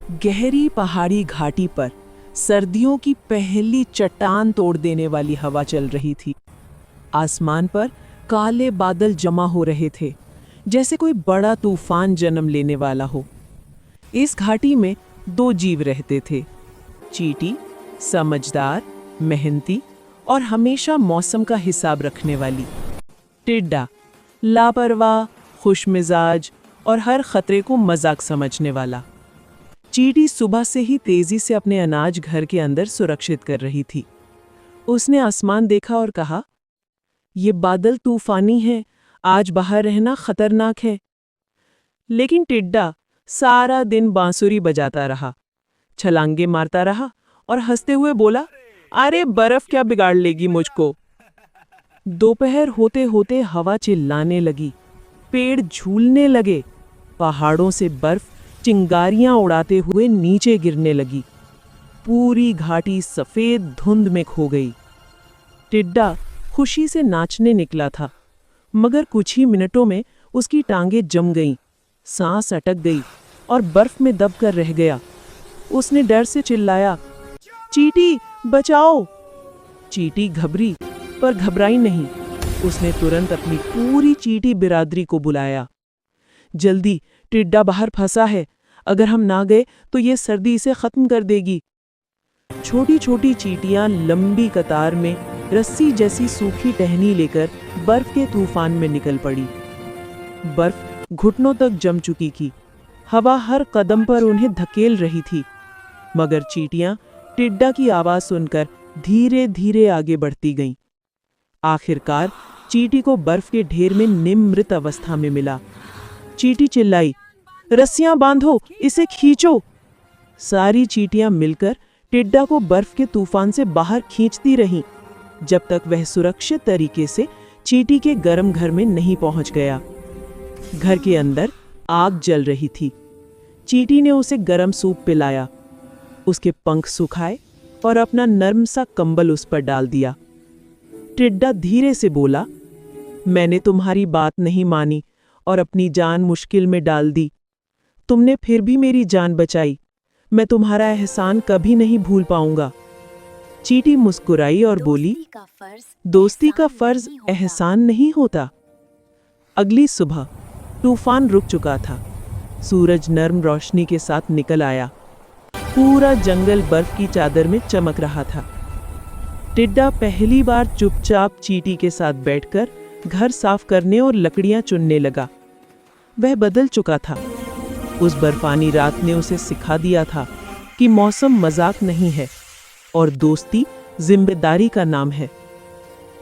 गहरी पहाड़ी घाटी पर सर्दियों की पहली चट्टान तोड़ देने वाली हवा चल रही थी। आसमान पर काले बादल जमा हो रहे थे, जैसे कोई बड़ा तूफान जन्म लेने वाला हो। इस घाटी में दो जीव रहते थे, चींटी, समझदार, मेहनती और हमेशा मौसम का हिसाब रखने वाली। टिड्डा, लापरवाह, खुशमिजाज और हर खतरे को मजाक समझने वाला। चींटी सुबह से ही तेजी से अपने अनाज घर के अंदर सुरक्षित कर रही थी। उसने आसमान देखा और कहा, ये बादल तूफानी हैं, आज बाहर रहना खतरनाक है। लेकिन टिड्डा सारा दिन बांसुरी बजाता रहा, छलांगे मारता रहा और हंसते हुए बोला, अरे बर्फ क्या बिगाड़ लेगी मुझको। दोपहर होते होते हवा चिल्लाने लगी, पेड़ झूलने लगे, पहाड़ों से बर्फ चिंगारियां उड़ाते हुए नीचे गिरने लगी। पूरी घाटी सफेद धुंध में खो गई। टिड्डा खुशी से नाचने निकला था, मगर कुछ ही मिनटों में उसकी टांगें जम गईं, सांस अटक गई और बर्फ में दबकर रह गया। उसने डर से चिल्लाया, चींटी बचाओ। चींटी घबरी, पर घबराई नहीं। उसने तुरंत अपनी पूरी चींटी बिरादरी को बुलाया। जल्दी, टिड्डा बाहर फंसा है, अगर हम ना गए तो ये सर्दी इसे खत्म कर देगी। छोटी छोटी चींटियां लंबी कतार में रस्सी जैसी सूखी टहनी लेकर बर्फ के तूफान में निकल पड़ी। बर्फ घुटनों तक जम चुकी थी, हवा हर कदम पर उन्हें धकेल रही थी, मगर चींटियां टिड्डा की आवाज सुनकर धीरे धीरे आगे बढ़ती गईं। आखिरकार चींटी को बर्फ के ढेर में निमृत अवस्था में मिला। चींटी चिल्लाई, रस्सियां बांधो, इसे खींचो। सारी चींटियां मिलकर टिड्डा को बर्फ के तूफान से बाहर खींचती रहीं, जब तक वह सुरक्षित तरीके से चींटी के गर्म घर में नहीं पहुंच गया। घर के अंदर आग जल रही थी। चींटी ने उसे गर्म सूप पिलाया, उसके पंख सुखाए और अपना नर्म सा कंबल उस पर डाल दिया। टिड्डा धीरे से बोला, मैंने तुम्हारी बात नहीं मानी और अपनी जान मुश्किल में डाल दी। तुमने फिर भी मेरी जान बचाई, मैं तुम्हारा एहसान कभी नहीं भूल पाऊंगा। चींटी मुस्कुराई और बोली, दोस्ती का फर्ज एहसान नहीं होता। अगली सुबह तूफान रुक चुका था। सूरज नर्म रोशनी के साथ निकल आया। पूरा जंगल बर्फ की चादर में चमक रहा था। टिड्डा पहली बार चुपचाप चींटी के साथ बैठकर घर साफ करने और लकड़ियां चुनने लगा। वह बदल चुका था। उस बर्फानी रात ने उसे सिखा दिया था कि मौसम मजाक नहीं है और दोस्ती जिम्मेदारी का नाम है।